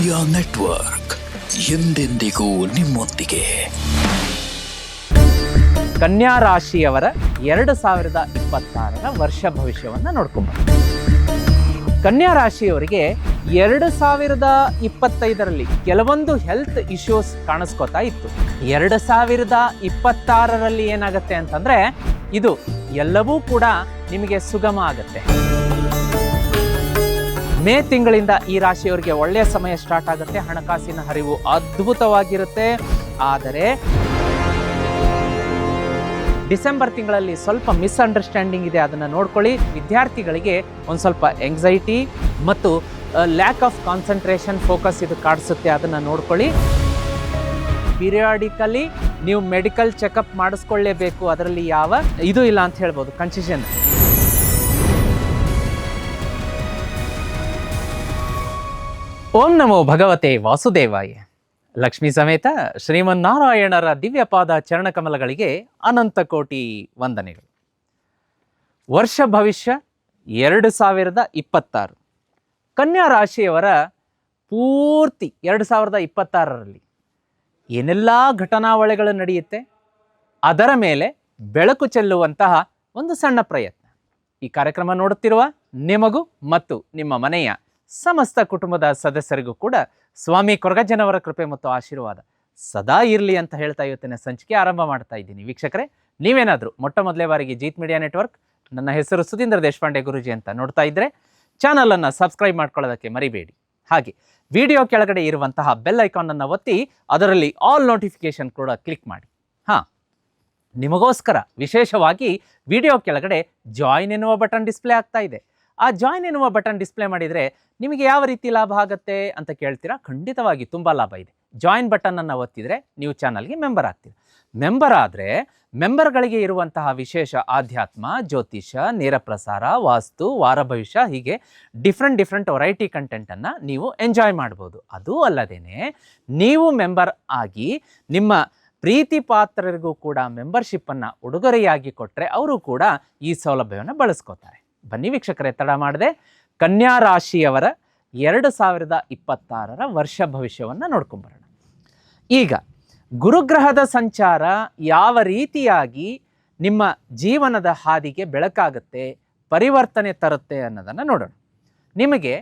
Media network ಎಂದೆಂದಿಗೂ ನಿಮ್ಮೊಂದಿಗೆ. ಕನ್ಯಾ ರಾಶಿಯವರ 2026ರ ವರ್ಷ ಭವಿಷ್ಯವನ್ನು ನೋಡ್ಕೊಂಬ. ಕನ್ಯಾ ರಾಶಿಯವರಿಗೆ 2025ರಲ್ಲಿ ಕೆಲವೊಂದು ಹೆಲ್ತ್ ಇಶ್ಯೂಸ್ ಕಾಣಿಸ್ಕೋತಾ ಇತ್ತು. 2026ರಲ್ಲಿ ಏನಾಗುತ್ತೆ ಅಂತಂದ್ರೆ ಇದು ಎಲ್ಲವೂ ಕೂಡ ನಿಮಗೆ ಸುಗಮ ಆಗುತ್ತೆ. ಮೇ ತಿಂಗಳಿಂದ ಈ ರಾಶಿಯವರಿಗೆ ಒಳ್ಳೆಯ ಸಮಯ ಸ್ಟಾರ್ಟ್ ಆಗುತ್ತೆ. ಹಣಕಾಸಿನ ಹರಿವು ಅದ್ಭುತವಾಗಿರುತ್ತೆ. ಆದರೆ ಡಿಸೆಂಬರ್ ತಿಂಗಳಲ್ಲಿ ಸ್ವಲ್ಪ ಮಿಸ್ಅಂಡರ್ಸ್ಟ್ಯಾಂಡಿಂಗ್ ಇದೆ, ಅದನ್ನು ನೋಡ್ಕೊಳ್ಳಿ. ವಿದ್ಯಾರ್ಥಿಗಳಿಗೆ ಒಂದು ಸ್ವಲ್ಪ ಎಂಗ್ಸೈಟಿ ಮತ್ತು ಲ್ಯಾಕ್ ಆಫ್ ಕಾನ್ಸಂಟ್ರೇಷನ್, ಫೋಕಸ್ ಇದು ಕಾಡಿಸುತ್ತೆ, ಅದನ್ನು ನೋಡ್ಕೊಳ್ಳಿ. ಪೀರಿಯಾಡಿಕಲಿ ನೀವು ಮೆಡಿಕಲ್ ಚೆಕಪ್ ಮಾಡಿಸ್ಕೊಳ್ಳೇಬೇಕು, ಅದರಲ್ಲಿ ಯಾವ ಇದು ಇಲ್ಲ ಅಂತ ಹೇಳ್ಬೋದು, ಕನ್ಫ್ಯೂಷನ್. ಓಂ ನಮೋ ಭಗವತೆ ವಾಸುದೇವಾಯ. ಲಕ್ಷ್ಮೀ ಸಮೇತ ಶ್ರೀಮನ್ನಾರಾಯಣರ ದಿವ್ಯಪಾದ ಚರಣಕಮಲಗಳಿಗೆ ಅನಂತ ಕೋಟಿ ವಂದನೆಗಳು. ವರ್ಷ ಭವಿಷ್ಯ 2026. ಕನ್ಯಾ ರಾಶಿಯವರ ಪೂರ್ತಿ 2026ರಲ್ಲಿ ಏನೆಲ್ಲ ಘಟನಾವಳಿಗಳು ನಡೆಯುತ್ತೆ ಅದರ ಮೇಲೆ ಬೆಳಕು ಚೆಲ್ಲುವಂತಹ ಒಂದು ಸಣ್ಣ ಪ್ರಯತ್ನ. ಈ ಕಾರ್ಯಕ್ರಮ ನೋಡುತ್ತಿರುವ ನಿಮಗೂ ಮತ್ತು ನಿಮ್ಮ ಮನೆಯ ಸಮಸ್ತ ಕುಟುಂಬದ ಸದಸ್ಯರಿಗೂ ಕೂಡ ಸ್ವಾಮಿ ಕೊರಗಜ್ಜನವರ ಕೃಪೆ ಮತ್ತು ಆಶೀರ್ವಾದ ಸದಾ ಇರಲಿ ಅಂತ ಹೇಳ್ತಾ ಇವತ್ತಿನ ಸಂಚಿಕೆ ಆರಂಭ ಮಾಡ್ತಾ ಇದ್ದೀನಿ. ವೀಕ್ಷಕರೇ, ನೀವೇನಾದರೂ ಮೊಟ್ಟ ಮೊದಲೇ ಬಾರಿಗೆ ಜೀತ್ ಮೀಡಿಯಾ ನೆಟ್ವರ್ಕ್, ನನ್ನ ಹೆಸರು ಸುಧೀಂದ್ರ ದೇಶಪಾಂಡೆ ಗುರೂಜಿ ಅಂತ ನೋಡ್ತಾ ಇದ್ದರೆ ಚಾನಲನ್ನು ಸಬ್ಸ್ಕ್ರೈಬ್ ಮಾಡ್ಕೊಳ್ಳೋದಕ್ಕೆ ಮರಿಬೇಡಿ. ಹಾಗೆ ವಿಡಿಯೋ ಕೆಳಗಡೆ ಇರುವಂತಹ ಬೆಲ್ ಐಕಾನನ್ನು ಒತ್ತಿ ಅದರಲ್ಲಿ ಆಲ್ ನೋಟಿಫಿಕೇಶನ್ ಕೂಡ ಕ್ಲಿಕ್ ಮಾಡಿ. ನಿಮಗೋಸ್ಕರ ವಿಶೇಷವಾಗಿ ವಿಡಿಯೋ ಕೆಳಗಡೆ ಜಾಯಿನ್ ಎನ್ನುವ ಬಟನ್ ಡಿಸ್ಪ್ಲೇ ಆಗ್ತಾ ಇದೆ. ಆ ಜಾಯಿನ್ ಎನ್ನುವ ಬಟನ್ ಡಿಸ್ಪ್ಲೇ ಮಾಡಿದರೆ ನಿಮಗೆ ಯಾವ ರೀತಿ ಲಾಭ ಆಗುತ್ತೆ ಅಂತ ಕೇಳ್ತೀರಾ? ಖಂಡಿತವಾಗಿ ತುಂಬ ಲಾಭ ಇದೆ. ಜಾಯಿನ್ ಬಟನನ್ನು ಒತ್ತಿದರೆ ನೀವು ಚಾನಲ್ಗೆ ಮೆಂಬರ್ ಆಗ್ತೀರಾ. ಮೆಂಬರ್ ಆದರೆ ಮೆಂಬರ್ಗಳಿಗೆ ಇರುವಂತಹ ವಿಶೇಷ ಆಧ್ಯಾತ್ಮ, ಜ್ಯೋತಿಷ, ನೇರ ಪ್ರಸಾರ, ವಾಸ್ತು, ವಾರ ಭವಿಷ್ಯ, ಹೀಗೆ ಡಿಫ್ರೆಂಟ್ ವೆರೈಟಿ ಕಂಟೆಂಟನ್ನು ನೀವು ಎಂಜಾಯ್ ಮಾಡ್ಬೋದು. ಅದೂ ಅಲ್ಲದೇನೆ ನೀವು ಮೆಂಬರ್ ಆಗಿ ನಿಮ್ಮ ಪ್ರೀತಿ ಪಾತ್ರರಿಗೂ ಕೂಡ ಮೆಂಬರ್ಶಿಪ್ಪನ್ನು ಉಡುಗೊರೆಯಾಗಿ ಕೊಟ್ಟರೆ ಅವರು ಕೂಡ ಈ ಸೌಲಭ್ಯವನ್ನು ಬಳಸ್ಕೋತಾರೆ. ಬನ್ನಿ ವೀಕ್ಷಕರೇ, ತಡ ಮಾಡದೆ ಕನ್ಯಾ ರಾಶಿಯವರ 2026ರ ವರ್ಷ ಭವಿಷ್ಯವನ್ನು ನೋಡ್ಕೊಂಬರೋಣ. ಈಗ ಗುರುಗ್ರಹದ ಸಂಚಾರ ಯಾವ ರೀತಿಯಾಗಿ ನಿಮ್ಮ ಜೀವನದ ಹಾದಿಗೆ ಬೆಳಕಾಗುತ್ತೆ, ಪರಿವರ್ತನೆ ತರುತ್ತೆ ಅನ್ನೋದನ್ನು ನೋಡೋಣ. ನಿಮಗೆ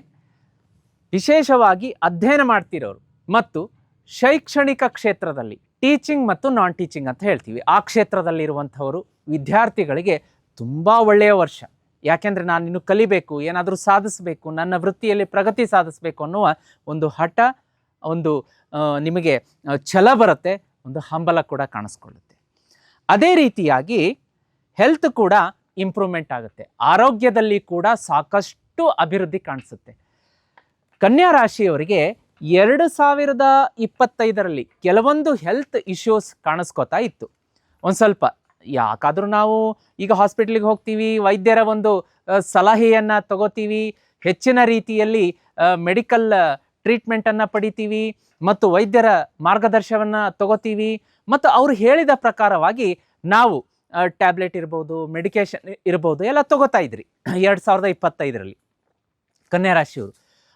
ವಿಶೇಷವಾಗಿ ಅಧ್ಯಯನ ಮಾಡ್ತಿರೋರು ಮತ್ತು ಶೈಕ್ಷಣಿಕ ಕ್ಷೇತ್ರದಲ್ಲಿ ಟೀಚಿಂಗ್ ಮತ್ತು ನಾನ್ ಟೀಚಿಂಗ್ ಅಂತ ಹೇಳ್ತೀವಿ, ಆ ಕ್ಷೇತ್ರದಲ್ಲಿರುವಂಥವರು ವಿದ್ಯಾರ್ಥಿಗಳಿಗೆ ತುಂಬ ಒಳ್ಳೆಯ ವರ್ಷ. ಯಾಕೆಂದರೆ ನಾನು ಇನ್ನು ಕಲಿಬೇಕು, ಏನಾದರೂ ಸಾಧಿಸಬೇಕು, ನನ್ನ ವೃತ್ತಿಯಲ್ಲಿ ಪ್ರಗತಿ ಸಾಧಿಸಬೇಕು ಅನ್ನುವ ಒಂದು ಹಠ, ಒಂದು ನಿಮಗೆ ಛಲ ಬರುತ್ತೆ, ಒಂದು ಹಂಬಲ ಕೂಡ ಕಾಣಿಸ್ಕೊಳ್ಳುತ್ತೆ. ಅದೇ ರೀತಿಯಾಗಿ ಹೆಲ್ತ್ ಕೂಡ ಇಂಪ್ರೂವ್ಮೆಂಟ್ ಆಗುತ್ತೆ, ಆರೋಗ್ಯದಲ್ಲಿ ಕೂಡ ಸಾಕಷ್ಟು ಅಭಿವೃದ್ಧಿ ಕಾಣಿಸುತ್ತೆ. ಕನ್ಯಾ ರಾಶಿಯವರಿಗೆ 2025ರಲ್ಲಿ ಕೆಲವೊಂದು ಹೆಲ್ತ್ ಇಶ್ಯೂಸ್ ಕಾಣಿಸ್ಕೋತಾ ಇತ್ತು. ಒಂದು ಸ್ವಲ್ಪ ಯಾಕಾದರೂ ನಾವು ಈಗ ಹಾಸ್ಪಿಟ್ಲಿಗೆ ಹೋಗ್ತೀವಿ, ವೈದ್ಯರ ಒಂದು ಸಲಹೆಯನ್ನು ತಗೋತೀವಿ, ಹೆಚ್ಚಿನ ರೀತಿಯಲ್ಲಿ ಮೆಡಿಕಲ್ ಟ್ರೀಟ್ಮೆಂಟನ್ನು ಪಡಿತೀವಿ ಮತ್ತು ವೈದ್ಯರ ಮಾರ್ಗದರ್ಶನವನ್ನು ತಗೋತೀವಿ ಮತ್ತು ಅವರು ಹೇಳಿದ ಪ್ರಕಾರವಾಗಿ ನಾವು ಟ್ಯಾಬ್ಲೆಟ್ ಇರ್ಬೋದು, ಮೆಡಿಕೇಶನ್ ಇರ್ಬೋದು, ಎಲ್ಲ ತಗೋತಾ ಇದ್ರಿ 2025ರಲ್ಲಿ ಕನ್ಯಾ ರಾಶಿಯವರು.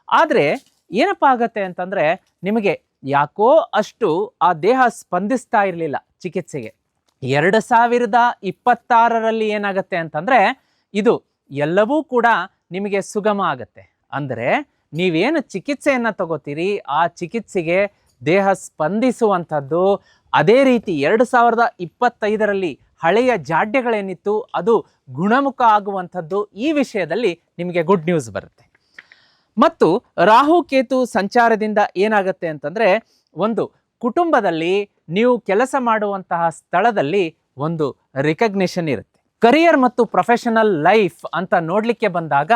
ಆದರೆ ಏನಪ್ಪ ಆಗತ್ತೆ ಅಂತಂದರೆ ನಿಮಗೆ ಯಾಕೋ ಅಷ್ಟು ಆ ದೇಹ ಸ್ಪಂದಿಸ್ತಾ ಇರಲಿಲ್ಲ ಚಿಕಿತ್ಸೆಗೆ. 2026ರಲ್ಲಿ ಏನಾಗುತ್ತೆ ಅಂತಂದರೆ ಇದು ಎಲ್ಲವೂ ಕೂಡ ನಿಮಗೆ ಸುಗಮ ಆಗುತ್ತೆ. ಅಂದರೆ ನೀವೇನು ಚಿಕಿತ್ಸೆಯನ್ನು ತಗೋತೀರಿ ಆ ಚಿಕಿತ್ಸೆಗೆ ದೇಹ ಸ್ಪಂದಿಸುವಂಥದ್ದು. ಅದೇ ರೀತಿ 2025ರಲ್ಲಿ ಹಳೆಯ ಜಾಡ್ಯಗಳೇನಿತ್ತು ಅದು ಗುಣಮುಖ ಆಗುವಂಥದ್ದು. ಈ ವಿಷಯದಲ್ಲಿ ನಿಮಗೆ ಗುಡ್ ನ್ಯೂಸ್ ಬರುತ್ತೆ. ಮತ್ತು ರಾಹು ಕೇತು ಸಂಚಾರದಿಂದ ಏನಾಗುತ್ತೆ ಅಂತಂದರೆ ಒಂದು ಕುಟುಂಬದಲ್ಲಿ ನೀವು ಕೆಲಸ ಮಾಡುವಂತಹ ಸ್ಥಳದಲ್ಲಿ ಒಂದು ರಿಕಗ್ನಿಷನ್ ಇರುತ್ತೆ. ಕರಿಯರ್ ಮತ್ತು ಪ್ರೊಫೆಷನಲ್ ಲೈಫ್ ಅಂತ ನೋಡಲಿಕ್ಕೆ ಬಂದಾಗ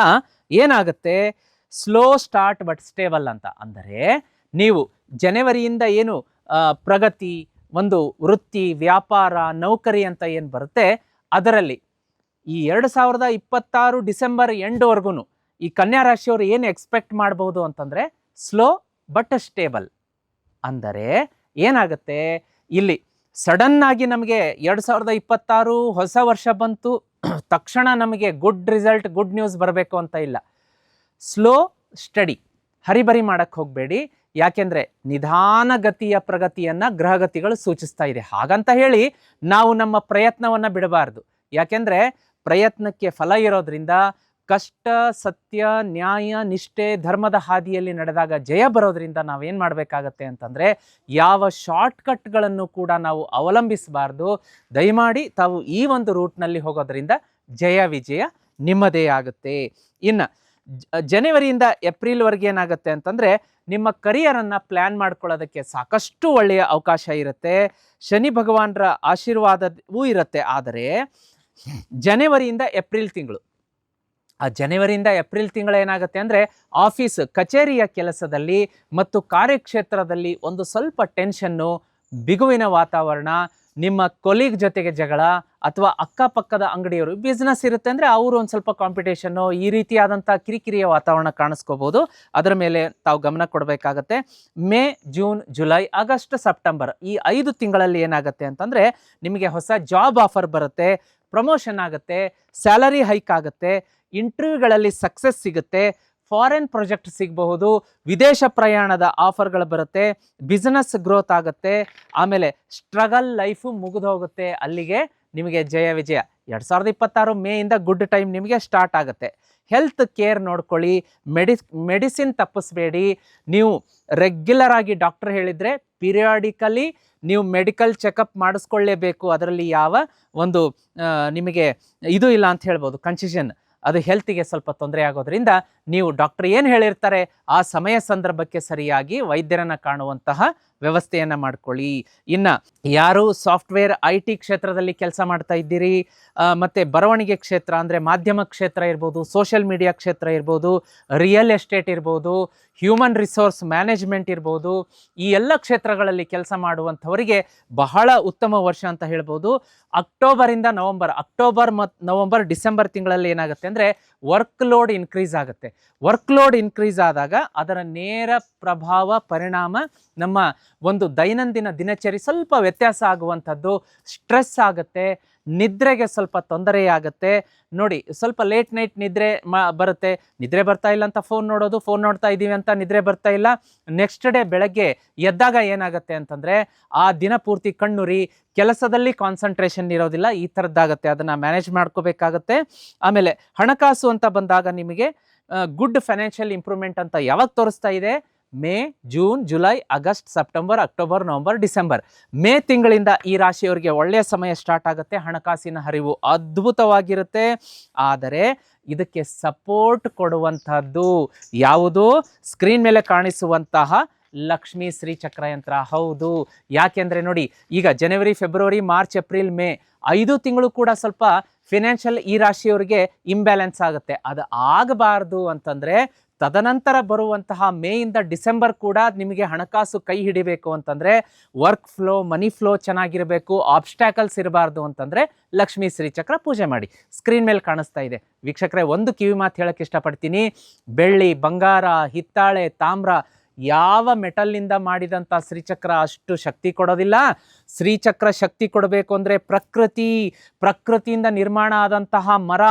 ಏನಾಗುತ್ತೆ, ಸ್ಲೋ ಸ್ಟಾರ್ಟ್ ಬಟ್ ಸ್ಟೇಬಲ್ ಅಂತ. ಅಂದರೆ ನೀವು ಜನವರಿಯಿಂದ ಏನು ಪ್ರಗತಿ, ಒಂದು ವೃತ್ತಿ, ವ್ಯಾಪಾರ, ನೌಕರಿ ಅಂತ ಏನು ಬರುತ್ತೆ ಅದರಲ್ಲಿ ಈ 2026 ಡಿಸೆಂಬರ್ ಎಂಡ್ವರೆಗೂ ಈ ಕನ್ಯಾ ರಾಶಿಯವರು ಏನು ಎಕ್ಸ್ಪೆಕ್ಟ್ ಮಾಡ್ಬೋದು ಅಂತಂದರೆ ಸ್ಲೋ ಬಟ್ ಸ್ಟೇಬಲ್. ಅಂದರೆ ಏನಾಗುತ್ತೆ, ಇಲ್ಲಿ ಸಡನ್ನಾಗಿ ನಮಗೆ 2026 ಹೊಸ ವರ್ಷ ಬಂತು, ತಕ್ಷಣ ನಮಗೆ ಗುಡ್ ರಿಸಲ್ಟ್, ಗುಡ್ ನ್ಯೂಸ್ ಬರಬೇಕು ಅಂತ ಇಲ್ಲ. ಸ್ಲೋ ಸ್ಟಡಿ, ಹರಿಬರಿ ಮಾಡೋಕ್ಕೆ ಹೋಗಬೇಡಿ. ಯಾಕೆಂದರೆ ನಿಧಾನಗತಿಯ ಪ್ರಗತಿಯನ್ನು ಗ್ರಹಗತಿಗಳು ಸೂಚಿಸ್ತಾ ಇದೆ. ಹಾಗಂತ ಹೇಳಿ ನಾವು ನಮ್ಮ ಪ್ರಯತ್ನವನ್ನು ಬಿಡಬಾರ್ದು. ಯಾಕೆಂದರೆ ಪ್ರಯತ್ನಕ್ಕೆ ಫಲ ಇರೋದ್ರಿಂದ ಕಷ್ಟ, ಸತ್ಯ, ನ್ಯಾಯ, ನಿಷ್ಠೆ, ಧರ್ಮದ ಹಾದಿಯಲ್ಲಿ ನಡೆದಾಗ ಜಯ ಬರೋದ್ರಿಂದ ನಾವೇನು ಮಾಡಬೇಕಾಗತ್ತೆ ಅಂತಂದರೆ ಯಾವ ಶಾರ್ಟ್ಕಟ್ಗಳನ್ನು ಕೂಡ ನಾವು ಅವಲಂಬಿಸಬಾರ್ದು. ದಯಮಾಡಿ ತಾವು ಈ ಒಂದು ರೂಟ್ನಲ್ಲಿ ಹೋಗೋದ್ರಿಂದ ಜಯ ವಿಜಯ ನಿಮ್ಮದೇ ಆಗುತ್ತೆ. ಇನ್ನು ಜನವರಿಯಿಂದ ಏಪ್ರಿಲ್ವರೆಗೆ ಏನಾಗುತ್ತೆ ಅಂತಂದರೆ ನಿಮ್ಮ ಕರಿಯರನ್ನು ಪ್ಲ್ಯಾನ್ ಮಾಡ್ಕೊಳ್ಳೋದಕ್ಕೆ ಸಾಕಷ್ಟು ಒಳ್ಳೆಯ ಅವಕಾಶ ಇರುತ್ತೆ. ಶನಿ ಭಗವಾನರ ಆಶೀರ್ವಾದವೂ ಇರುತ್ತೆ. ಆದರೆ ಜನವರಿಯಿಂದ ಏಪ್ರಿಲ್ ತಿಂಗಳು, ಆ ಜನವರಿಯಿಂದ ಏಪ್ರಿಲ್ ತಿಂಗಳು ಏನಾಗುತ್ತೆ ಅಂದರೆ ಆಫೀಸ್ ಕಚೇರಿಯ ಕೆಲಸದಲ್ಲಿ ಮತ್ತು ಕಾರ್ಯಕ್ಷೇತ್ರದಲ್ಲಿ ಒಂದು ಸ್ವಲ್ಪ ಟೆನ್ಷನ್ನು, ಬಿಗುವಿನ ವಾತಾವರಣ, ನಿಮ್ಮ ಕೊಲೀಗ್ ಜೊತೆಗೆ ಜಗಳ, ಅಥವಾ ಅಕ್ಕಪಕ್ಕದ ಅಂಗಡಿಯವರು ಬಿಸ್ನೆಸ್ ಇರುತ್ತೆ ಅಂದರೆ ಅವರು ಒಂದು ಸ್ವಲ್ಪ ಕಾಂಪಿಟೇಷನ್ನು, ಈ ರೀತಿಯಾದಂಥ ಕಿರಿಕಿರಿಯ ವಾತಾವರಣ ಕಾಣಿಸ್ಕೋಬೋದು. ಅದರ ಮೇಲೆ ತಾವು ಗಮನ ಕೊಡಬೇಕಾಗತ್ತೆ. May, June, July, August, September ಈ 5 ತಿಂಗಳಲ್ಲಿ ಏನಾಗುತ್ತೆ ಅಂತಂದರೆ ನಿಮಗೆ ಹೊಸ ಜಾಬ್ ಆಫರ್ ಬರುತ್ತೆ, ಪ್ರಮೋಷನ್ ಆಗುತ್ತೆ, ಸ್ಯಾಲರಿ ಹೈಕ್ ಆಗುತ್ತೆ, ಇಂಟರ್ವ್ಯೂಗಳಲ್ಲಿ ಸಕ್ಸಸ್ ಸಿಗುತ್ತೆ, ಫಾರಿನ್ ಪ್ರಾಜೆಕ್ಟ್ ಸಿಗಬಹುದು, ವಿದೇಶ ಪ್ರಯಾಣದ ಆಫರ್ಗಳು ಬರುತ್ತೆ, ಬಿಸ್ನೆಸ್ ಗ್ರೋತ್ ಆಗುತ್ತೆ, ಆಮೇಲೆ ಸ್ಟ್ರಗಲ್ ಲೈಫು ಮುಗಿದು ಹೋಗುತ್ತೆ. ಅಲ್ಲಿಗೆ ನಿಮಗೆ ಜಯ ವಿಜಯ. 2026 ಮೇಯಿಂದ ಗುಡ್ ಟೈಮ್ ನಿಮಗೆ ಸ್ಟಾರ್ಟ್ ಆಗುತ್ತೆ. ಹೆಲ್ತ್ ಕೇರ್ ನೋಡ್ಕೊಳ್ಳಿ, ಮೆಡಿಸಿನ್ ತಪ್ಪಿಸ್ಬೇಡಿ. ನೀವು ರೆಗ್ಯುಲರ್ ಆಗಿ ಡಾಕ್ಟರ್ ಹೇಳಿದರೆ ಪಿರಿಯಾಡಿಕಲಿ ನೀವು ಮೆಡಿಕಲ್ ಚೆಕಪ್ ಮಾಡಿಸ್ಕೊಳ್ಳೇಬೇಕು. ಅದರಲ್ಲಿ ಯಾವ ಒಂದು ನಿಮಗೆ ಇದು ಇಲ್ಲ ಅಂತ ಹೇಳ್ಬೋದು, ಕನ್ಫ್ಯೂಷನ್. ಅದು ಹೆಲ್ತಿಗೆ ಸ್ವಲ್ಪ ತೊಂದರೆ ಆಗೋದ್ರಿಂದ ನೀವು ಡಾಕ್ಟರ್ ಏನು ಹೇಳಿರ್ತಾರೆ ಆ ಸಮಯ ಸಂದರ್ಭಕ್ಕೆ ಸರಿಯಾಗಿ ವೈದ್ಯರನ್ನು ಕಾಣುವಂತಹ ವ್ಯವಸ್ಥೆಯನ್ನು ಮಾಡ್ಕೊಳ್ಳಿ. ಇನ್ನು ಯಾರು ಸಾಫ್ಟ್ವೇರ್ IT ಕ್ಷೇತ್ರದಲ್ಲಿ ಕೆಲಸ ಮಾಡ್ತಾ ಇದ್ದೀರಿ, ಮತ್ತು ಬರವಣಿಗೆ ಕ್ಷೇತ್ರ ಅಂದರೆ ಮಾಧ್ಯಮ ಕ್ಷೇತ್ರ ಇರ್ಬೋದು, ಸೋಷಿಯಲ್ ಮೀಡಿಯಾ ಕ್ಷೇತ್ರ ಇರ್ಬೋದು, ರಿಯಲ್ ಎಸ್ಟೇಟ್ ಇರ್ಬೋದು, ಹ್ಯೂಮನ್ ರಿಸೋರ್ಸ್ ಮ್ಯಾನೇಜ್ಮೆಂಟ್ ಇರ್ಬೋದು, ಈ ಎಲ್ಲ ಕ್ಷೇತ್ರಗಳಲ್ಲಿ ಕೆಲಸ ಮಾಡುವಂಥವರಿಗೆ ಬಹಳ ಉತ್ತಮ ವರ್ಷ ಅಂತ ಹೇಳ್ಬೋದು. ಅಕ್ಟೋಬರಿಂದ ಅಕ್ಟೋಬರ್ ಮತ್ತು ನವಂಬರ್, ಡಿಸೆಂಬರ್ ತಿಂಗಳಲ್ಲಿ ಏನಾಗುತ್ತೆ ಅಂದರೆ ವರ್ಕ್ ಲೋಡ್ ಇನ್ಕ್ರೀಸ್ ಆಗುತ್ತೆ. ವರ್ಕ್ ಲೋಡ್ ಇನ್ಕ್ರೀಸ್ ಆದಾಗ ಅದರ ನೇರ ಪ್ರಭಾವ ಪರಿಣಾಮ ನಮ್ಮ ಒಂದು ದೈನಂದಿನ ದಿನಚರಿ ಸ್ವಲ್ಪ ವ್ಯತ್ಯಾಸ ಆಗುವಂಥದ್ದು, ಸ್ಟ್ರೆಸ್ ಆಗುತ್ತೆ, ನಿದ್ರೆಗೆ ಸ್ವಲ್ಪ ತೊಂದರೆಯಾಗುತ್ತೆ. ನೋಡಿ, ಸ್ವಲ್ಪ ಲೇಟ್ ನೈಟ್ ನಿದ್ರೆ ಬರುತ್ತೆ. ನಿದ್ರೆ ಬರ್ತಾ ಇಲ್ಲ ಅಂತ ಫೋನ್ ನೋಡೋದು, ಫೋನ್ ನೋಡ್ತಾ ಇದ್ದೀವಿ ಅಂತ ನಿದ್ರೆ ಬರ್ತಾ ಇಲ್ಲ. ನೆಕ್ಸ್ಟ್ ಡೇ ಬೆಳಗ್ಗೆ ಎದ್ದಾಗ ಏನಾಗುತ್ತೆ ಅಂತಂದರೆ ಆ ದಿನ ಪೂರ್ತಿ ಕಣ್ಣುರಿ, ಕೆಲಸದಲ್ಲಿ ಕಾನ್ಸಂಟ್ರೇಷನ್ ಇರೋದಿಲ್ಲ, ಈ ಥರದ್ದಾಗತ್ತೆ. ಅದನ್ನು ಮ್ಯಾನೇಜ್ ಮಾಡ್ಕೋಬೇಕಾಗತ್ತೆ. ಆಮೇಲೆ ಹಣಕಾಸು ಅಂತ ಬಂದಾಗ ನಿಮಗೆ ಗುಡ್ ಫೈನಾನ್ಷಿಯಲ್ ಇಂಪ್ರೂವ್ಮೆಂಟ್ ಅಂತ ಯಾವಾಗ ತೋರಿಸ್ತಾ ಇದೆ? May, June, July, August, September, October, November, December. May ತಿಂಗಳಿಂದ ಈ ರಾಶಿಯವರಿಗೆ ಒಳ್ಳೆಯ ಸಮಯ ಸ್ಟಾರ್ಟ್ ಆಗುತ್ತೆ. ಹಣಕಾಸಿನ ಹರಿವು ಅದ್ಭುತವಾಗಿರುತ್ತೆ. ಆದರೆ ಇದಕ್ಕೆ ಸಪೋರ್ಟ್ ಕೊಡುವಂತಹದ್ದು ಯಾವುದು? ಸ್ಕ್ರೀನ್ ಮೇಲೆ ಕಾಣಿಸುವಂತಹ ಲಕ್ಷ್ಮೀ ಶ್ರೀ ಚಕ್ರಯಂತ್ರ. ಹೌದು, ಯಾಕೆಂದರೆ ನೋಡಿ, ಈಗ ಜನವರಿ, ಫೆಬ್ರವರಿ, ಮಾರ್ಚ್, ಏಪ್ರಿಲ್, ಮೇ 5 ತಿಂಗಳು ಕೂಡ ಸ್ವಲ್ಪ ಫಿನಾನ್ಷಿಯಲ್ ಈ ರಾಶಿಯವರಿಗೆ ಇಂಬ್ಯಾಲೆನ್ಸ್ ಆಗುತ್ತೆ. ಅದು ಆಗಬಾರ್ದು ಅಂತಂದರೆ ತದನಂತರ ಬರುವಂತಹ ಮೇಯಿಂದ ಡಿಸೆಂಬರ್ ಕೂಡ ನಿಮಗೆ ಹಣಕಾಸು ಕೈ ಹಿಡಿಬೇಕು ಅಂತಂದರೆ, ವರ್ಕ್ ಫ್ಲೋ, ಮನಿ ಫ್ಲೋ ಚೆನ್ನಾಗಿರಬೇಕು, ಆಬ್ಸ್ಟ್ಯಾಕಲ್ಸ್ ಇರಬಾರ್ದು ಅಂತಂದರೆ ಲಕ್ಷ್ಮೀ ಶ್ರೀ ಚಕ್ರ ಪೂಜೆ ಮಾಡಿ. ಸ್ಕ್ರೀನ್ ಮೇಲೆ ಕಾಣಿಸ್ತಾ ಇದೆ ವೀಕ್ಷಕರೇ. ಒಂದು ಕಿವಿ ಮಾತು ಹೇಳಕ್ಕೆ ಇಷ್ಟಪಡ್ತೀನಿ. ಬೆಳ್ಳಿ, ಬಂಗಾರ, ಹಿತ್ತಾಳೆ, ತಾಮ್ರ ಯಾವ ಮೆಟಲ್ನಿಂದ ಮಾಡಿದಂಥ ಶ್ರೀಚಕ್ರ ಅಷ್ಟು ಶಕ್ತಿ ಕೊಡೋದಿಲ್ಲ. ಶ್ರೀಚಕ್ರ ಶಕ್ತಿ ಕೊಡಬೇಕು ಅಂದರೆ ಪ್ರಕೃತಿಯಿಂದ ನಿರ್ಮಾಣ ಆದಂತಹ ಮರ,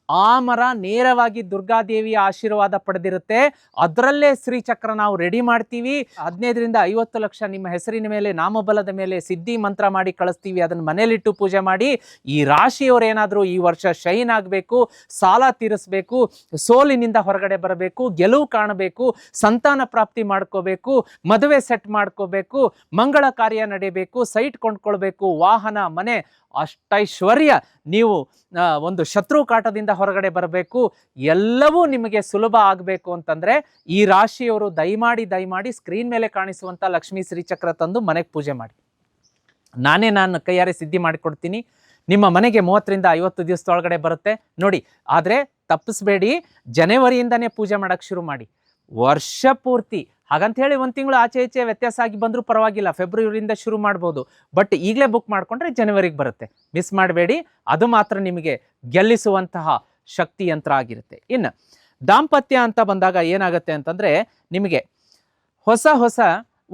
ಆ ಮರ ನೇರವಾಗಿ ದುರ್ಗಾದೇವಿಯ ಆಶೀರ್ವಾದ ಪಡೆದಿರುತ್ತೆ. ಅದರಲ್ಲೇ ಶ್ರೀಚಕ್ರ ನಾವು ರೆಡಿ ಮಾಡ್ತೀವಿ. 15ರಿಂದ 50 ಲಕ್ಷ ನಿಮ್ಮ ಹೆಸರಿನ ಮೇಲೆ, ನಾಮಬಲದ ಮೇಲೆ ಸಿದ್ಧಿ ಮಂತ್ರ ಮಾಡಿ ಕಳಿಸ್ತೀವಿ. ಅದನ್ನು ಮನೇಲಿಟ್ಟು ಪೂಜೆ ಮಾಡಿ. ಈ ರಾಶಿಯವರೇನಾದರೂ ಈ ವರ್ಷ ಶೈನ್ ಆಗಬೇಕು, ಸಾಲ ತೀರಿಸಬೇಕು, ಸೋಲಿನಿಂದ ಹೊರಗಡೆ ಬರಬೇಕು, ಗೆಲುವು ಕಾಣಬೇಕು, ಸಂತಾನ ಪ್ರಾಪ್ತಿ ಮಾಡ್ಕೋಬೇಕು, ಮದುವೆ ಸೆಟ್ ಮಾಡ್ಕೋಬೇಕು, ಮಂಗಳ ಕಾರ್ಯ ನಡೀಬೇಕು, ಸೈಟ್ ಕೊಂಡ್ಕೊಳ್ಬೇಕು, ವಾಹನ, ಮನೆ, ಅಷ್ಟೈಶ್ವರ್ಯ, ನೀವು ಒಂದು ಶತ್ರು ಕಾಟದಿಂದ ಹೊರಗಡೆ ಬರಬೇಕು, ಎಲ್ಲವೂ ನಿಮಗೆ ಸುಲಭ ಆಗಬೇಕು ಅಂತಂದರೆ ಈ ರಾಶಿಯವರು ದಯಮಾಡಿ ಸ್ಕ್ರೀನ್ ಮೇಲೆ ಕಾಣಿಸುವಂಥ ಲಕ್ಷ್ಮೀ ಶ್ರೀಚಕ್ರ ತಂದು ಮನೆಗೆ ಪೂಜೆ ಮಾಡಿ. ನಾನು ಕೈಯಾರೆ ಸಿದ್ಧಿ ಮಾಡಿಕೊಡ್ತೀನಿ. ನಿಮ್ಮ ಮನೆಗೆ 30ರಿಂದ 50 ದಿವಸದೊಳಗಡೆ ಬರುತ್ತೆ ನೋಡಿ. ಆದರೆ ತಪ್ಪಿಸ್ಬೇಡಿ, ಜನವರಿಯಿಂದನೇ ಪೂಜೆ ಮಾಡೋಕ್ಕೆ ಶುರು ಮಾಡಿ. ವರ್ಷ ಪೂರ್ತಿ ಹಾಗಂತ ಹೇಳಿ 1 ತಿಂಗಳು ಆಚೆ ಈಚೆ ವ್ಯತ್ಯಾಸ ಆಗಿ ಬಂದರೂ ಪರವಾಗಿಲ್ಲ, ಫೆಬ್ರವರಿಯಿಂದ ಶುರು ಮಾಡ್ಬೋದು. ಬಟ್ ಈಗಲೇ ಬುಕ್ ಮಾಡಿಕೊಂಡ್ರೆ ಜನವರಿಗೆ ಬರುತ್ತೆ. ಮಿಸ್ ಮಾಡಬೇಡಿ. ಅದು ಮಾತ್ರ ನಿಮಗೆ ಗೆಲ್ಲಿಸುವಂತಹ ಶಕ್ತಿ ಯಂತ್ರ ಆಗಿರುತ್ತೆ. ಇನ್ನು ದಾಂಪತ್ಯ ಅಂತ ಬಂದಾಗ ಏನಾಗುತ್ತೆ ಅಂತಂದರೆ, ನಿಮಗೆ ಹೊಸ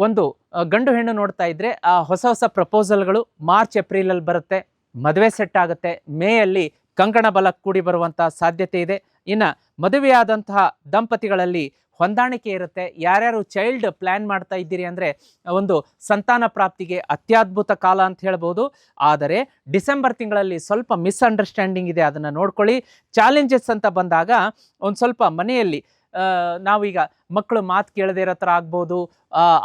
ಒಂದು ಗಂಡು ಹೆಣ್ಣು ನೋಡ್ತಾ ಇದ್ದರೆ ಆ ಹೊಸ ಪ್ರಪೋಸಲ್ಗಳು ಮಾರ್ಚ್ ಏಪ್ರಿಲಲ್ಲಿ ಬರುತ್ತೆ. ಮದುವೆ ಸೆಟ್ ಆಗುತ್ತೆ. ಮೇಯಲ್ಲಿ ಕಂಕಣ ಬಲ ಕೂಡಿ ಬರುವಂಥ ಸಾಧ್ಯತೆ ಇದೆ. ಇನ್ನು ಮದುವೆಯಾದಂತಹ ದಂಪತಿಗಳಲ್ಲಿ ಹೊಂದಾಣಿಕೆ ಇರುತ್ತೆ. ಯಾರ್ಯಾರು ಚೈಲ್ಡ್ ಪ್ಲ್ಯಾನ್ ಮಾಡ್ತಾ ಇದ್ದೀರಿ ಅಂದರೆ ಒಂದು ಸಂತಾನ ಪ್ರಾಪ್ತಿಗೆ ಅತ್ಯದ್ಭುತ ಕಾಲ ಅಂತ ಹೇಳ್ಬೋದು. ಆದರೆ ಡಿಸೆಂಬರ್ ತಿಂಗಳಲ್ಲಿ ಸ್ವಲ್ಪ ಮಿಸ್ಅಂಡರ್ಸ್ಟ್ಯಾಂಡಿಂಗ್ ಇದೆ, ಅದನ್ನು ನೋಡ್ಕೊಳ್ಳಿ. ಚಾಲೆಂಜಸ್ ಅಂತ ಬಂದಾಗ ಒಂದು ಸ್ವಲ್ಪ ಮನೆಯಲ್ಲಿ ನಾವೀಗ ಮಕ್ಕಳು ಮಾತು ಕೇಳದೇ ಇರೋ ಥರ ಆಗ್ಬೋದು.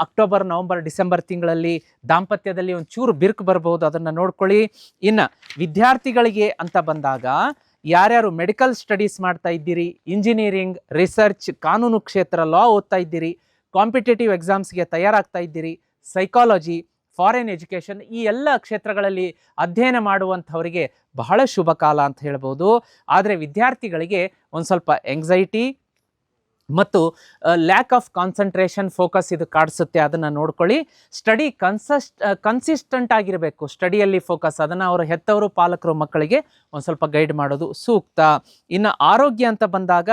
ಅಕ್ಟೋಬರ್, ನವಂಬರ್, ಡಿಸೆಂಬರ್ ತಿಂಗಳಲ್ಲಿ ದಾಂಪತ್ಯದಲ್ಲಿ ಒಂದು ಚೂರು ಬಿರುಕು ಬರ್ಬೋದು, ಅದನ್ನು ನೋಡ್ಕೊಳ್ಳಿ. ಇನ್ನು ವಿದ್ಯಾರ್ಥಿಗಳಿಗೆ ಅಂತ ಬಂದಾಗ ಯಾರ್ಯಾರು ಮೆಡಿಕಲ್ ಸ್ಟಡೀಸ್ ಮಾಡ್ತಾ ಇದ್ದೀರಿ, ಇಂಜಿನಿಯರಿಂಗ್, ರಿಸರ್ಚ್, ಕಾನೂನು ಕ್ಷೇತ್ರ, ಲಾ ಓದ್ತಾ ಇದ್ದೀರಿ, ಕಾಂಪಿಟೇಟಿವ್ ಎಕ್ಸಾಮ್ಸ್ಗೆ ತಯಾರಾಗ್ತಾ ಇದ್ದೀರಿ, ಸೈಕಾಲಜಿ, ಫಾರಿನ್ ಎಜುಕೇಷನ್, ಈ ಎಲ್ಲ ಕ್ಷೇತ್ರಗಳಲ್ಲಿ ಅಧ್ಯಯನ ಮಾಡುವಂಥವರಿಗೆ ಬಹಳ ಶುಭ ಕಾಲ ಅಂತ ಹೇಳ್ಬೋದು. ಆದರೆ ವಿದ್ಯಾರ್ಥಿಗಳಿಗೆ ಒಂದು ಸ್ವಲ್ಪ ಎಂಗ್ಸೈಟಿ ಮತ್ತು ಲ್ಯಾಕ್ ಆಫ್ ಕಾನ್ಸಂಟ್ರೇಷನ್, ಫೋಕಸ್ ಇದು ಕಾಡಿಸುತ್ತೆ, ಅದನ್ನು ನೋಡ್ಕೊಳ್ಳಿ. ಸ್ಟಡಿ ಕನ್ಸಿಸ್ಟೆಂಟ್ ಆಗಿರಬೇಕು, ಸ್ಟಡಿಯಲ್ಲಿ ಫೋಕಸ್, ಅದನ್ನು ಅವರು ಹೆತ್ತವರು ಪಾಲಕರು ಮಕ್ಕಳಿಗೆ ಒಂದು ಸ್ವಲ್ಪ ಗೈಡ್ ಮಾಡೋದು ಸೂಕ್ತ. ಇನ್ನು ಆರೋಗ್ಯ ಅಂತ ಬಂದಾಗ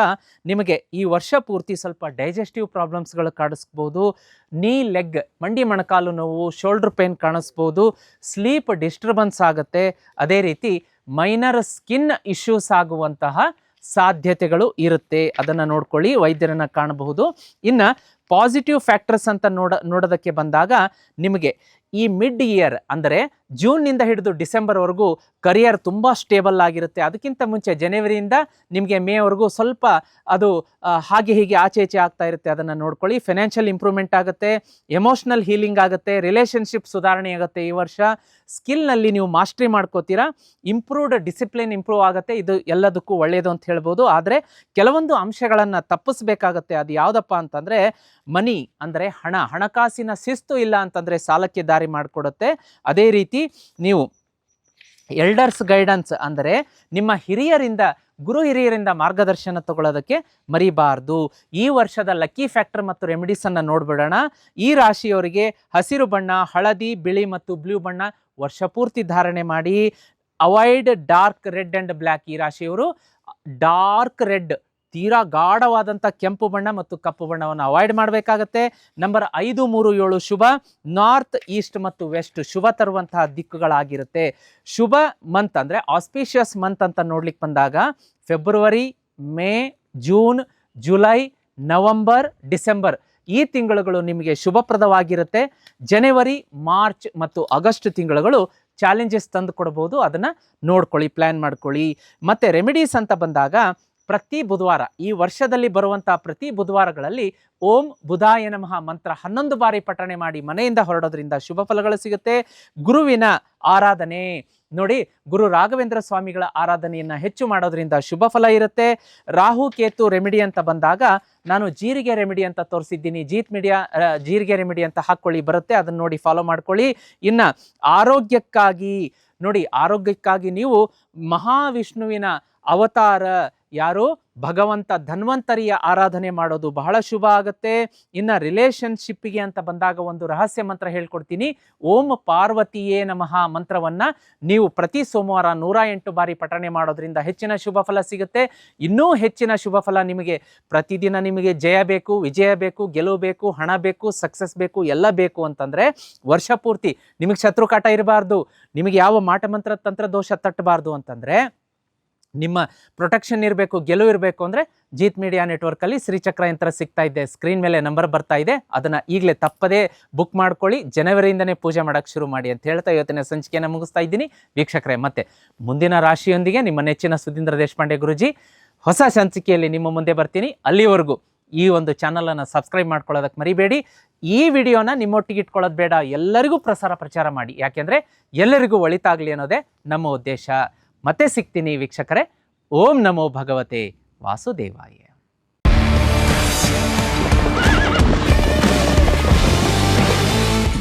ನಿಮಗೆ ಈ ವರ್ಷ ಪೂರ್ತಿ ಸ್ವಲ್ಪ ಡೈಜೆಸ್ಟಿವ್ ಪ್ರಾಬ್ಲಮ್ಸ್ಗಳು ಕಾಣಿಸ್ಬೋದು. ನೀ ಲೆಗ್, ಮಂಡಿ ಮೊಣಕಾಲು ನೋವು, ಶೋಲ್ಡರ್ ಪೇನ್ ಕಾಣಿಸ್ಬೋದು. ಸ್ಲೀಪ್ ಡಿಸ್ಟರ್ಬೆನ್ಸ್ ಆಗುತ್ತೆ. ಅದೇ ರೀತಿ ಮೈನರ್ ಸ್ಕಿನ್ ಇಶ್ಯೂಸ್ ಆಗುವಂತಹ ಸಾಧ್ಯತೆಗಳು ಇರುತ್ತೆ, ಅದನ್ನು ನೋಡ್ಕೊಳ್ಳಿ, ವೈದ್ಯರನ್ನು ಕಾಣಬಹುದು. ಇನ್ನು ಪಾಸಿಟಿವ್ ಫ್ಯಾಕ್ಟರ್ಸ್ ಅಂತ ನೋಡೋದಕ್ಕೆ ಬಂದಾಗ ನಿಮಗೆ ಈ ಮಿಡ್ ಇಯರ್ ಅಂದರೆ ಜೂನ್ನಿಂದ ಹಿಡಿದು ಡಿಸೆಂಬರ್ವರೆಗೂ ಕರಿಯರ್ ತುಂಬ ಸ್ಟೇಬಲ್ ಆಗಿರುತ್ತೆ. ಅದಕ್ಕಿಂತ ಮುಂಚೆ ಜನವರಿಯಿಂದ ನಿಮಗೆ ಮೇವರೆಗೂ ಸ್ವಲ್ಪ ಅದು ಹಾಗೆ ಹೀಗೆ ಆಚೆ ಈಚೆ ಆಗ್ತಾ ಇರುತ್ತೆ, ಅದನ್ನು ನೋಡ್ಕೊಳ್ಳಿ. ಫೈನಾನ್ಷಿಯಲ್ ಇಂಪ್ರೂವ್ಮೆಂಟ್ ಆಗುತ್ತೆ, ಎಮೋಷ್ನಲ್ ಹೀಲಿಂಗ್ ಆಗುತ್ತೆ, ರಿಲೇಷನ್ಶಿಪ್ ಸುಧಾರಣೆ ಆಗುತ್ತೆ. ಈ ವರ್ಷ ಸ್ಕಿಲ್ನಲ್ಲಿ ನೀವು ಮಾಸ್ಟ್ರಿ ಮಾಡ್ಕೋತೀರಾ, ಇಂಪ್ರೂವ್ಡ್ ಡಿಸಿಪ್ಲಿನ್ ಇಂಪ್ರೂವ್ ಆಗುತ್ತೆ. ಇದು ಎಲ್ಲದಕ್ಕೂ ಒಳ್ಳೆಯದು ಅಂತ ಹೇಳ್ಬೋದು. ಆದರೆ ಕೆಲವೊಂದು ಅಂಶಗಳನ್ನು ತಪ್ಪಿಸ್ಬೇಕಾಗತ್ತೆ. ಅದು ಯಾವುದಪ್ಪ ಅಂತಂದರೆ ಮನಿ ಅಂದರೆ ಹಣಕಾಸಿನ ಶಿಸ್ತು ಇಲ್ಲ ಅಂತಂದರೆ ಸಾಲಕ್ಕೆ ದಾರಿ ಮಾಡಿಕೊಡುತ್ತೆ. ಅದೇ ರೀತಿ ನೀವು ಎಲ್ಡರ್ಸ್ ಗೈಡೆನ್ಸ್ ಅಂದರೆ ನಿಮ್ಮ ಗುರು ಹಿರಿಯರಿಂದ ಮಾರ್ಗದರ್ಶನ ತಗೊಳ್ಳೋದಕ್ಕೆ ಮರಿಬಾರ್ದು. ಈ ವರ್ಷದ ಲಕ್ಕಿ ಫ್ಯಾಕ್ಟರ್ ಮತ್ತು ರೆಮಿಡೀಸನ್ನು ನೋಡ್ಬಿಡೋಣ. ಈ ರಾಶಿಯವರಿಗೆ ಹಸಿರು ಬಣ್ಣ, ಹಳದಿ, ಬಿಳಿ ಮತ್ತು ಬ್ಲೂ ಬಣ್ಣ ವರ್ಷ ಪೂರ್ತಿ ಧಾರಣೆ ಮಾಡಿ. Avoid dark red and black. ಈ ರಾಶಿಯವರು ಡಾರ್ಕ್ ರೆಡ್, ತೀರಾ ಗಾಢವಾದಂಥ ಕೆಂಪು ಬಣ್ಣ ಮತ್ತು ಕಪ್ಪು ಬಣ್ಣವನ್ನು ಅವಾಯ್ಡ್ ಮಾಡಬೇಕಾಗತ್ತೆ. ನಂಬರ್ 5, 3, 7 ಶುಭ. ನಾರ್ತ್, ಈಸ್ಟ್ ಮತ್ತು ವೆಸ್ಟ್ ಶುಭ ತರುವಂತಹ ದಿಕ್ಕುಗಳಾಗಿರುತ್ತೆ. ಶುಭ ಮಂತ್ ಅಂದರೆ ಆಸ್ಪಿಷಿಯಸ್ ಮಂತ್ ಅಂತ ನೋಡ್ಲಿಕ್ಕೆ ಬಂದಾಗ February, May, June, July, November, December ಈ ತಿಂಗಳುಗಳು ನಿಮಗೆ ಶುಭಪ್ರದವಾಗಿರುತ್ತೆ. ಜನವರಿ, ಮಾರ್ಚ್ ಮತ್ತು ಆಗಸ್ಟ್ ತಿಂಗಳುಗಳು ಚಾಲೆಂಜಸ್ ತಂದು ಕೊಡ್ಬೋದು, ಅದನ್ನು ನೋಡ್ಕೊಳ್ಳಿ, ಪ್ಲ್ಯಾನ್ ಮಾಡ್ಕೊಳ್ಳಿ. ಮತ್ತು ರೆಮಿಡೀಸ್ ಅಂತ ಬಂದಾಗ ಪ್ರತಿ ಬುಧವಾರ, ಈ ವರ್ಷದಲ್ಲಿ ಬರುವಂಥ ಪ್ರತಿ ಬುಧವಾರಗಳಲ್ಲಿ ಓಂ ಬುಧಾಯ ನಮಃ ಮಂತ್ರ 11 ಬಾರಿ ಪಠಣೆ ಮಾಡಿ ಮನೆಯಿಂದ ಹೊರಡೋದ್ರಿಂದ ಶುಭ ಫಲಗಳು ಸಿಗುತ್ತೆ. ಗುರುವಿನ ಆರಾಧನೆ ನೋಡಿ, ಗುರು ರಾಘವೇಂದ್ರ ಸ್ವಾಮಿಗಳ ಆರಾಧನೆಯನ್ನು ಹೆಚ್ಚು ಮಾಡೋದ್ರಿಂದ ಶುಭ ಫಲ ಇರುತ್ತೆ. ರಾಹು ಕೇತು ರೆಮಿಡಿ ಅಂತ ಬಂದಾಗ ನಾನು ಜೀರಿಗೆ ರೆಮಿಡಿ ಅಂತ ತೋರಿಸಿದ್ದೀನಿ, ಜೀರಿಗೆ ರೆಮಿಡಿ ಅಂತ ಹಾಕ್ಕೊಳ್ಳಿ, ಬರುತ್ತೆ, ಅದನ್ನು ನೋಡಿ ಫಾಲೋ ಮಾಡ್ಕೊಳ್ಳಿ. ಇನ್ನು ಆರೋಗ್ಯಕ್ಕಾಗಿ ನೀವು ಮಹಾವಿಷ್ಣುವಿನ ಅವತಾರ ಯಾರು ಭಗವಂತ ಧನ್ವಂತರಿಯ ಆರಾಧನೆ ಮಾಡೋದು ಬಹಳ ಶುಭ ಆಗುತ್ತೆ. ಇನ್ನು ರಿಲೇಷನ್ಶಿಪ್ಪಿಗೆ ಅಂತ ಬಂದಾಗ ಒಂದು ರಹಸ್ಯ ಮಂತ್ರ ಹೇಳ್ಕೊಡ್ತೀನಿ. ಓಂ ಪಾರ್ವತಿಯೇ ನಮಃ ಮಂತ್ರವನ್ನು ನೀವು ಪ್ರತಿ ಸೋಮವಾರ 108 ಬಾರಿ ಪಠಣೆ ಮಾಡೋದ್ರಿಂದ ಹೆಚ್ಚಿನ ಶುಭ ಫಲ ಸಿಗುತ್ತೆ. ಇನ್ನೂ ಹೆಚ್ಚಿನ ಶುಭ ಫಲ ನಿಮಗೆ ಪ್ರತಿದಿನ ನಿಮಗೆ ಜಯ ಬೇಕು, ವಿಜಯ ಬೇಕು, ಗೆಲುವು ಬೇಕು, ಹಣ ಬೇಕು, ಸಕ್ಸಸ್ ಬೇಕು, ಎಲ್ಲ ಬೇಕು ಅಂತಂದರೆ ವರ್ಷ ಪೂರ್ತಿ ನಿಮಗೆ ಶತ್ರುಕಾಟ ಇರಬಾರ್ದು, ನಿಮಗೆ ಯಾವ ಮಾಟಮಂತ್ರ ತಂತ್ರ ದೋಷ ತಟ್ಟಬಾರ್ದು ಅಂತಂದರೆ ನಿಮ್ಮ ಪ್ರೊಟೆಕ್ಷನ್ ಇರಬೇಕು, ಗೆಲುವು ಇರಬೇಕು ಅಂದರೆ ಜೀತ್ ಮೀಡಿಯಾ ನೆಟ್ವರ್ಕಲ್ಲಿ ಶ್ರೀಚಕ್ರ ಯಂತ್ರ ಸಿಗ್ತಾ ಇದೆ. ಸ್ಕ್ರೀನ್ ಮೇಲೆ ನಂಬರ್ ಬರ್ತಾ ಇದೆ, ಅದನ್ನು ಈಗಲೇ ತಪ್ಪದೇ ಬುಕ್ ಮಾಡ್ಕೊಳ್ಳಿ. ಜನವರಿಯಿಂದನೇ ಪೂಜೆ ಮಾಡೋಕ್ಕೆ ಶುರು ಮಾಡಿ ಅಂತ ಹೇಳ್ತಾ ಇವತ್ತಿನ ಸಂಚಿಕೆಯನ್ನು ಮುಗಿಸ್ತಾ ಇದ್ದೀನಿ. ವೀಕ್ಷಕರೇ, ಮತ್ತೆ ಮುಂದಿನ ರಾಶಿಯೊಂದಿಗೆ ನಿಮ್ಮ ನೆಚ್ಚಿನ ಸುಧೀಂದ್ರ ದೇಶಪಾಂಡೆ ಗುರುಜಿ ಹೊಸ ಸಂಚಿಕೆಯಲ್ಲಿ ನಿಮ್ಮ ಮುಂದೆ ಬರ್ತೀನಿ. ಅಲ್ಲಿವರೆಗೂ ಈ ಒಂದು ಚಾನಲನ್ನು ಸಬ್ಸ್ಕ್ರೈಬ್ ಮಾಡ್ಕೊಳ್ಳೋದಕ್ಕೆ ಮರಿಬೇಡಿ. ಈ ವಿಡಿಯೋನ ನಿಮ್ಮೊಟ್ಟಿಗೆ ಇಟ್ಕೊಳ್ಳೋದು ಬೇಡ, ಎಲ್ಲರಿಗೂ ಪ್ರಚಾರ ಮಾಡಿ, ಯಾಕೆಂದರೆ ಎಲ್ಲರಿಗೂ ಒಳಿತಾಗಲಿ ಅನ್ನೋದೇ ನಮ್ಮ ಉದ್ದೇಶ. ಮತ್ತೆ ಸಿಗ್ತೀನಿ ವೀಕ್ಷಕರೇ. ಓಂ ನಮೋ ಭಗವತೆ ವಾಸುದೇವಾಯ.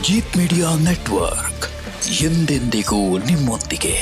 ಜೀತ್ ಮೀಡಿಯಾ ನೆಟ್ವರ್ಕ್ ಎಂದೆಂದಿಗೂ ನಿಮ್ಮೊಂದಿಗೆ.